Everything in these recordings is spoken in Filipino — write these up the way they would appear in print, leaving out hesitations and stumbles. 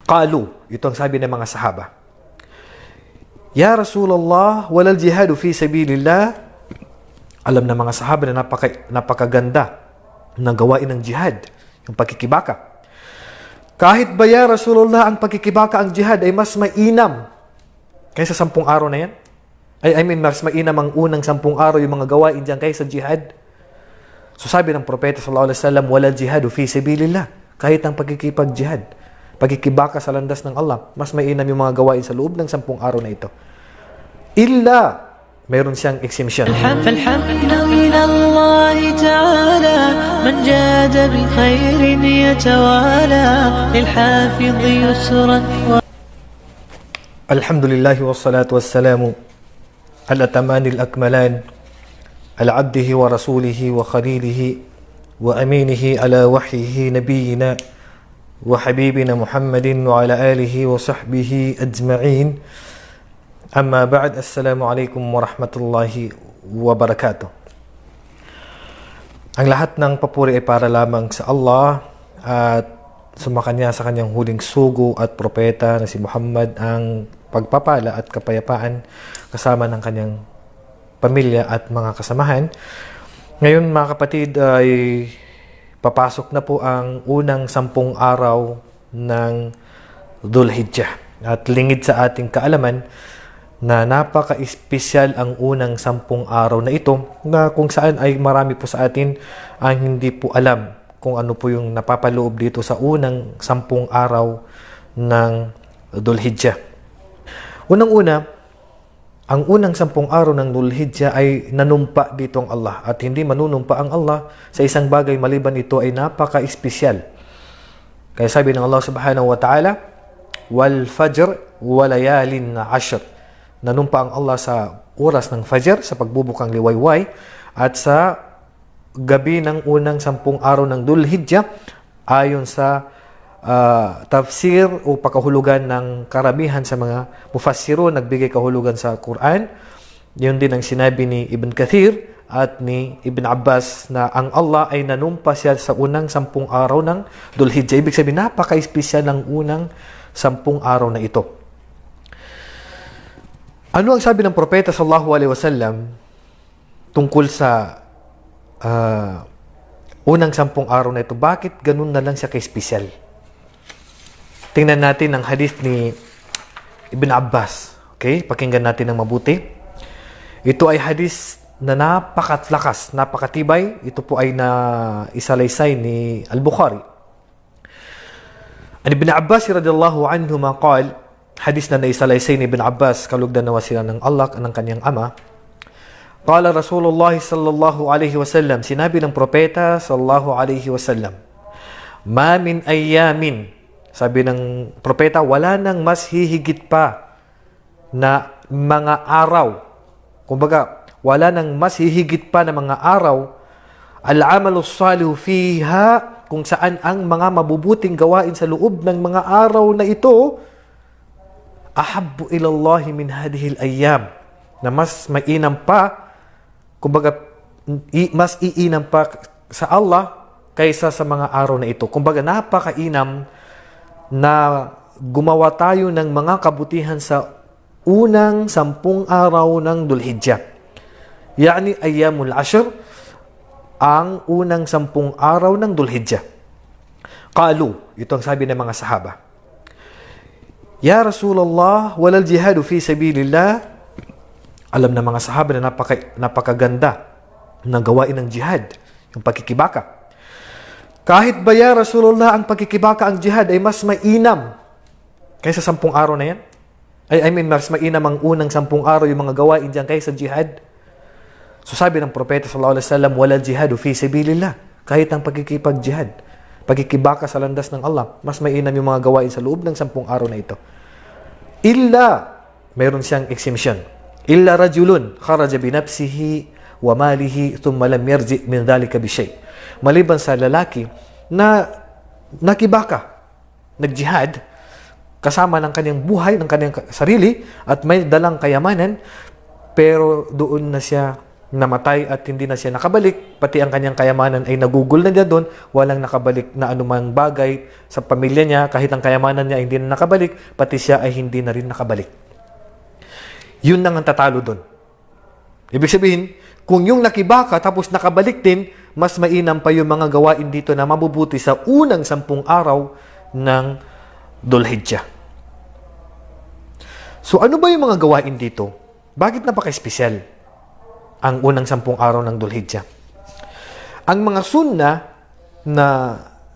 Qalu, ito ang sabi ng mga sahaba. Ya Rasulullah, walal jihadu fi sabilillah. Alam ng mga sahaba na napakaganda ng gawain ng jihad, yung pagkikibaka. Kahit ba ya Rasulullah ang pagkikibaka, ang jihad ay mas mainam kaysa 10 araw na yan? Mas mainam ang unang 10 araw yung mga gawain dyan kaysa jihad. So sabi ng propeta sallallahu alaihi wasallam, walal jihadu fi sabilillah. Kahit ang pagkikipag-jihad, pagkikibaka sa landas ng Allah, mas mainam yung mga gawain sa loob ng 10 araw na ito. Illa, mayroon siyang exemption. فالحمد إلى الله تعالى من جاد بالخير يتوالى للحافظ يسرا. الحمد لله والصلاة والسلام على الأتمان الأكملان على عبده ورسوله وخليله وأمينه على وحيه نبينا وحبيبنا محمد وعلى آله وصحبه أجمعين. أما بعد، السلام عليكم ورحمة الله وبركاته. Ang lahat ng papuri ay para lamang sa Allah at sumakanya sa kanyang huling sugo at propeta na si Muhammad ang pagpapala at kapayapaan kasama ng kanyang pamilya at mga kasamahan. Ngayon mga kapatid ay papasok na po ang unang 10 araw ng Dhul Hijjah. At lingid sa ating kaalaman na napaka-espesyal ang unang 10 araw na ito, na kung saan ay marami po sa atin ang hindi po alam kung ano po yung napapaloob dito sa unang 10 araw ng Dhul Hijjah. Unang-una, ang unang 10 araw ng Dhul Hijjah ay nanumpa dito ang Allah, at hindi manunumpa ang Allah sa isang bagay maliban ito ay napaka-espesyal. Kaya sabi ng Allah subhanahu wa ta'ala, wal fajr wa layalin ashr. Nanumpa ang Allah sa oras ng fajr, sa pagbubukang liwayway, at sa gabi ng unang 10 araw ng Dhul Hijjah, ayon sa tafsir o pagkahulugan ng karamihan sa mga mufassirun, nagbigay kahulugan sa Quran. Yun din ang sinabi ni Ibn Kathir at ni Ibn Abbas, na ang Allah ay nanumpa siya sa unang 10 araw ng Dhul Hijjah. Ibig sabihin, napaka-espesyal ng unang 10 araw na ito. Ano ang sabi ng propeta sallallahu alaihi wasallam tungkol sa unang 10 araw na ito? Bakit ganun na lang siya ka-espesyal? Tingnan natin ang hadith ni Ibn Abbas. Okay? Pakinggan natin ng mabuti. Ito ay hadith na napakatlakas, napakatibay. Ito po ay na isalaysay ni Al-Bukhari. An Ibn Abbas radhiyallahu anhu maqal, hadith na naisalaysay ni Ibn Abbas, kalugdan nawa sila ng Allah, ng kanyang ama. Qala Rasulullah sallallahu alaihi wasallam, sinabi ng propeta sallallahu alaihi wasallam, ma min ayyamin, sabi ng propeta, wala nang mas hihigit pa na mga araw. Kumbaga, wala nang mas hihigit pa na mga araw, al-amalu salihu fiha, kung saan ang mga mabubuting gawain sa loob ng mga araw na ito, ahabbu ilallahi min hadihil ayyam, na mas mainam pa, kumbaga, mas iinam pa sa Allah kaysa sa mga araw na ito. Kumbaga, napakainam na gumawa tayo ng mga kabutihan sa unang 10 araw ng Dhul Hijjah. Yani ayyamul ashr, ang unang 10 araw ng Dhul Hijjah. Qalu, ito ang sabi ng mga sahaba. Ya Rasulullah, walal jihadu fi sabilillah. Alam ng mga sahaba na napakaganda ng gawain ng jihad, yung pagkikibaka. Kahit ba ya Rasulullah ang pagkikibaka, ang jihad ay mas mainam kaysa 10 araw na yan? Mas mainam ang unang 10 araw yung mga gawain dyan kaysa jihad. So sabi ng propeta sallallahu alaihi wasallam, wala jihadu fi sabilillah. Kahit ang pagkikipag-jihad, pagkikibaka sa landas ng Allah, mas mainam yung mga gawain sa loob ng 10 araw na ito. Illa, mayroon siyang exemption. Illa rajulun kharaja binafsihi wa malihi thumma lam yarji min dhalika bi shay. Maliban sa lalaki na nakibaka, nagjihad, kasama ng kanyang buhay, ng kanyang sarili, at may dalang kayamanan, pero doon na siya namatay at hindi na siya nakabalik, pati ang kanyang kayamanan ay nagugol na niya doon, walang nakabalik na anumang bagay sa pamilya niya, kahit ang kayamanan niya ay hindi na nakabalik, pati siya ay hindi na rin nakabalik. Yun nang ang tatalo doon. Ibig sabihin, kung yung nakibaka tapos nakabalik din, mas mainam pa yung mga gawain dito na mabubuti sa unang 10 araw ng Dhul-Hijjah. So ano ba yung mga gawain dito? Bakit napaka-espesyal ang unang 10 araw ng Dhul-Hijjah? Ang mga sunna na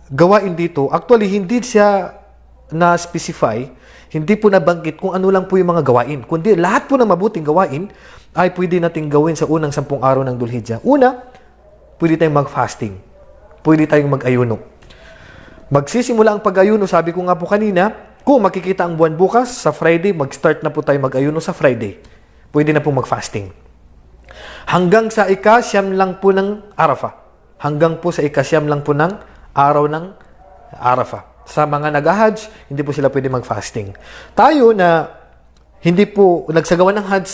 gawain dito, actually hindi siya na-specify, hindi po nabanggit kung ano lang po yung mga gawain, kundi lahat po ng mabuting gawain ay pwede nating gawin sa unang 10 araw ng Dhul-Hijjah. Una, pwede tayong mag-fasting. Pwede tayong mag-ayuno. Magsisimula ang pag-ayuno, sabi ko nga po kanina, kung makikita ang buwan bukas, sa Friday, mag-start na po tayo mag-ayuno sa Friday. Pwede na po mag-fasting. Hanggang sa ika-siyam lang po ng Arafah. Hanggang po sa ika-siyam lang po ng araw ng Arafah. Sa mga nag-Hajj, hindi po sila pwede mag-fasting. Tayo na hindi po nagsagawa ng Hajj,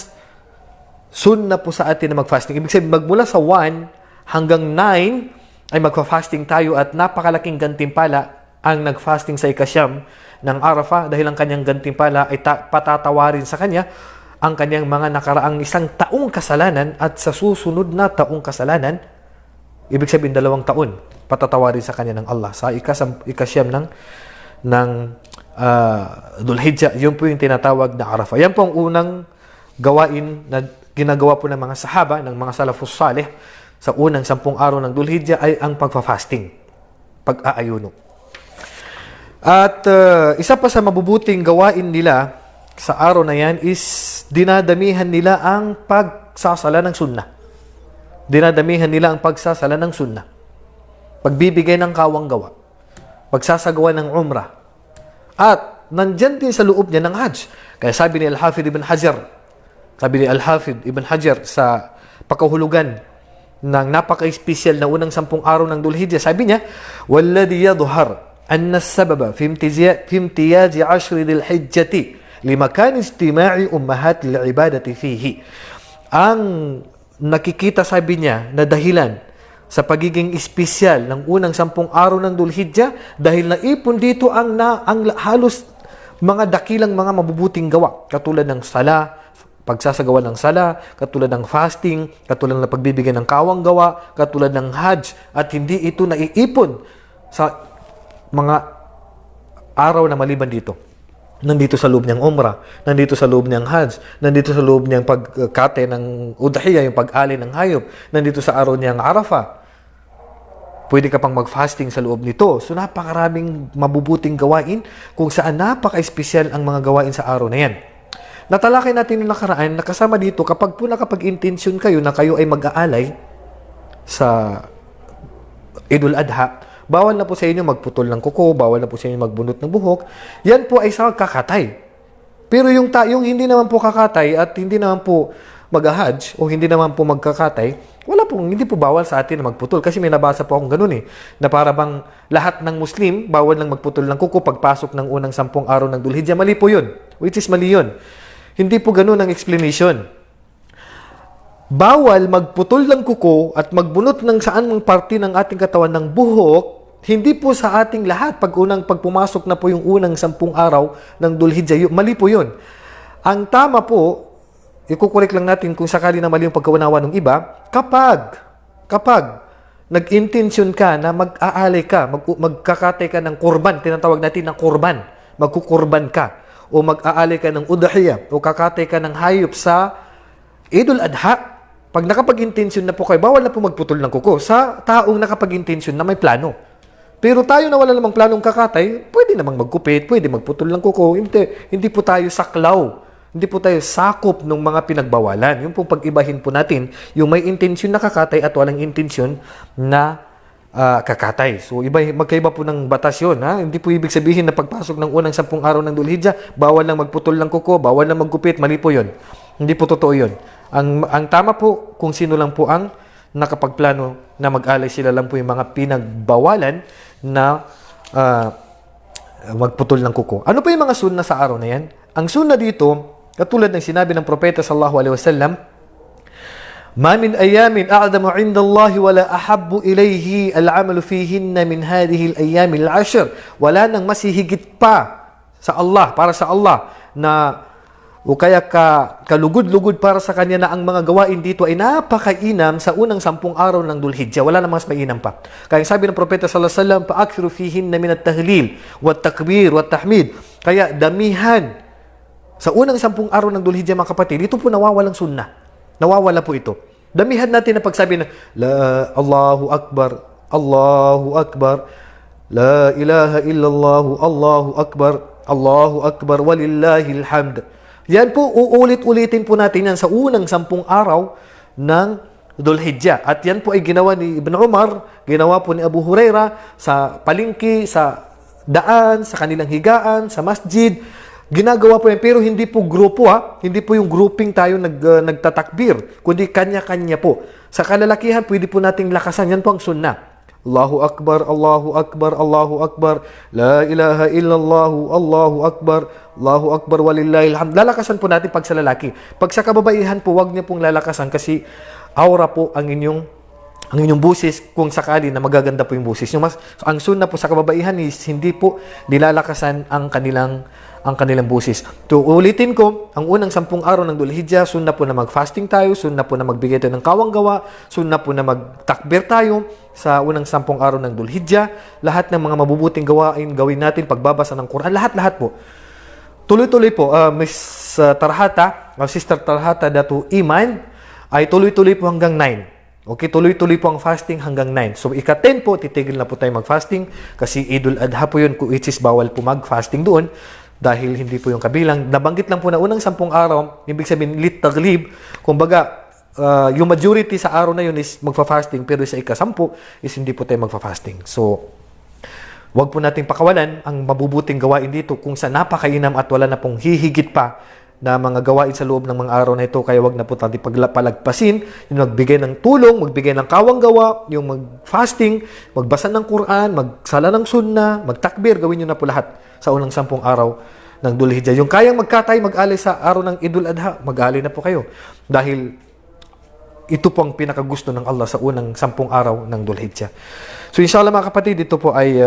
soon na po sa atin na mag-fasting. Ibig sabihin, magmula sa 1 hanggang 9 ay magfa-fasting tayo at napakalaking gantimpala ang nag-fasting sa ika-siyam ng Arafah dahil ang kanyang gantimpala ay patatawarin sa kanya ang kanyang mga nakaraang 1 taong kasalanan at sa susunod na taong kasalanan, ibig sabihin 2 taon, patatawarin sa kanya ng Allah sa ika-siyam ng Dhul-Hijjah. Yun po yung tinatawag na Arafah. Yan po ang unang gawain na ginagawa po ng mga sahaba, ng mga salafus salih sa unang 10 araw ng Dhul-Hijjah ay ang pagfa-fasting, pag-aayuno. At isa pa sa mabubuting gawain nila sa araw na yan is dinadamihan nila ang pagsasala ng sunnah. Dinadamihan nila ang pagsasala ng sunnah. Pagbibigay ng kawang gawa. Pagsasagawa ng umrah. At nandyan din sa loob niya ng Hajj. Kaya sabi ni Al-Hafidh Ibn Hajar sa pakahulugan ng napaka-espesyal na unang 10 araw ng Dhul-Hijjah, sabi niya, "Walladhi yadhhar anna as-sababa fi imtiyaz 'ashr Dhul-Hijjah limakan istima'i ummahat al-ibadati fihi." Ang nakikita, sabi niya, na dahilan sa pagiging espesyal ng unang 10 araw ng Dhul-Hijjah dahil naipon dito ang halos mga dakilang mga mabubuting gawa katulad ng sala, pagsasagawa ng sala, katulad ng fasting, katulad ng pagbibigay ng kawang gawa, katulad ng Hajj, at hindi ito naiipon sa mga araw na maliban dito. Nandito sa loob niyang umrah, nandito sa loob niyang Hajj, nandito sa loob niyang pagkate ng udhiyah, yung pag-ali ng hayop, nandito sa araw niyang Arafah. Pwede ka pang mag-fasting sa loob nito. So napakaraming mabubuting gawain kung saan napaka-espesyal ang mga gawain sa araw na yan. Natalakay natin yung nakaraan, nakasama dito, kapag po nakapag-intensyon kayo na kayo ay mag-aalay sa Idul Adha, bawal na po sa inyo magputol ng kuko, bawal na po sa inyo magbunot ng buhok. Yan po ay sa kakatay. Pero yung hindi naman po kakatay at hindi naman po mag-hajj o hindi naman po magkakatay, hindi po bawal sa atin na magputol. Kasi may nabasa po akong ganun na para bang lahat ng Muslim, bawal lang magputol ng kuko pagpasok ng unang 10 araw ng Dhul-Hijjah. Mali po yun. Which is mali yun. Hindi po ganun ang explanation. Bawal magputol ng kuko at magbunot ng saan mang parte ng ating katawan ng buhok, hindi po sa ating lahat pag pumasok na po yung unang 10 araw ng Dhul-Hijjah. Mali po yun. Ang tama po, ikukorek lang natin kung sakali na mali yung pagkaunawa ng iba, kapag nag-intensyon ka na mag-aalay ka, magkakatay ka ng kurban, tinatawag natin na kurban, magkukurban ka, o mag-aalay ka ng udhiyah, o kakatay ka ng hayop sa Idul Adha, pag nakapag-intensyon na po kayo, bawal na po magputol ng kuko sa taong nakapag-intensyon na may plano. Pero tayo na wala namang planong kakatay, pwede namang magkupit, pwede magputol ng kuko. Hindi po tayo saklaw. Hindi po tayo sakop ng mga pinagbawalan. Yung pong pag-ibahin po natin, yung may intensyon na kakatay at walang intensyon na kakatay. So, magkaiba po ng batas yun. Ha? Hindi po ibig sabihin na pagpasok ng unang 10 araw ng Dhul-Hijjah, bawal lang magputol ng kuko, bawal lang maggupit. Mali po yun. Hindi po totoo yun. Ang tama po, kung sino lang po ang nakapagplano na mag-alay, sila lang po yung mga pinagbawalan na magputol ng kuko. Ano pa yung mga sunna sa araw na yan? Ang sunna dito, katulad ng sinabi ng propeta sallallahu alaihi wasallam, ما من أيام أعظم عند الله ولا أحب إليه العمل فيهن من هذه الأيام العشر. Wala nang masihigit pa sa Allah, para sa Allah, na o kaya kalugod-lugod para sa Kanya na ang mga gawain dito ay napakainam sa unang 10 araw ng Dhul-Hijjah. Wala nang mas mainam pa. Kaya sabi ng Propeta sallallahu alaihi wasallam, "Fa'akthiru fihinna min at-tahlil wat-takbir wat-tahmid." Kaya damihan sa unang 10 araw ng Dhul-Hijjah, mga kapatid, ito po nawawalang sunnah. Nawawala po ito. Damihan natin na pagsabi na, Allahu Akbar, Allahu Akbar, La ilaha illallah, Allahu Akbar, walillahil hamd. Yan po, uulit-ulitin po natin yan sa unang 10 araw ng Dhul-Hijjah. At yan po ay ginawa ni Ibn Umar, ginawa po ni Abu Huraira sa palengke, sa daan, sa kanilang higaan, sa masjid. Ginagawa po yan, pero hindi po grupo hindi po yung grouping tayo nagtatakbir, kundi kanya-kanya po. Sa kalalakihan, pwede po nating lakasan. Yan po ang sunnah. Allahu Akbar, Allahu Akbar, Allahu Akbar, La ilaha illallah, Allahu Akbar, walillahil hamd. Lalakasan po natin pag sa lalaki. Pag sa kababaihan po, wag niya pong lalakasan kasi aura po ang inyong busis kung sakali na magaganda po yung busis. Ang sunnah po sa kababaihan is hindi po nilalakasan ang kanilang busis. Ulitin ko, ang unang 10 araw ng Dhul-Hijjah, sunnah po na mag-fasting tayo, sunnah po na magbigay tayo ng kawang gawa, sunnah po na magtakbir tayo sa unang 10 araw ng Dhul-Hijjah. Lahat ng mga mabubuting gawain gawin natin, pagbabasa ng Quran, lahat po. Tuloy-tuloy po, Miss Tarhata, Sister Tarhata Datu Iman, ay tuloy-tuloy po hanggang 9. Okay, tuloy-tuloy po ang fasting hanggang 9. So, ika-10 po, titigil na po tayo mag-fasting kasi Idul Adha po yun, which is bawal po mag-fasting doon dahil hindi po yung kabilang. Nabanggit lang po na unang 10 araw, ibig sabihin, lit-taglib. Kumbaga, yung majority sa araw na yun is magfa-fasting, pero sa ika-10 is hindi po tayo magfa-fasting. So, wag po nating pakawalan ang mabubuting gawain dito kung sa napakainam at wala na pong hihigit pa na mga gawain sa loob ng mga araw na ito, kaya wag na po natin palagpasin yung magbigay ng tulong, magbigay ng kawang gawa, yung mag-fasting, magbasa ng Quran, magsala ng sunnah, magtakbir, gawin nyo na po lahat sa unang 10 araw ng Dhul-Hijjah. Yung kayang magkatay, mag-alay sa araw ng Idul Adha, mag-alay na po kayo. Dahil ito po ang pinakagusto ng Allah sa unang 10 araw ng Dhul-Hijjah. So inshallah mga kapatid, ito po ay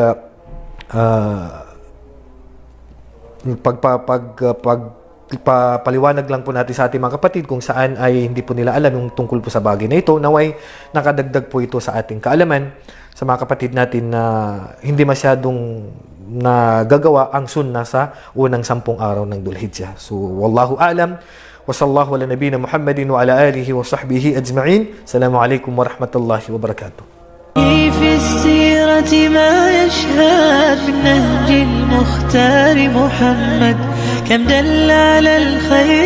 paliwanag lang po natin sa ating mga kapatid kung saan ay hindi po nila alam yung tungkol po sa bagay na ito. Naway nakadagdag po ito sa ating kaalaman sa mga kapatid natin na hindi masyadong nagagawa ang sunnah sa unang 10 araw ng Dhul-Hijjah. So wallahu a'lam wa sallallahu ala nabiyina Muhammadin wa ala alihi wa sahbihi ajma'in. Assalamualaikum warahmatullahi wabarakatuh. في السيرة ما يشهد في النهج المختار محمد كم دل على الخير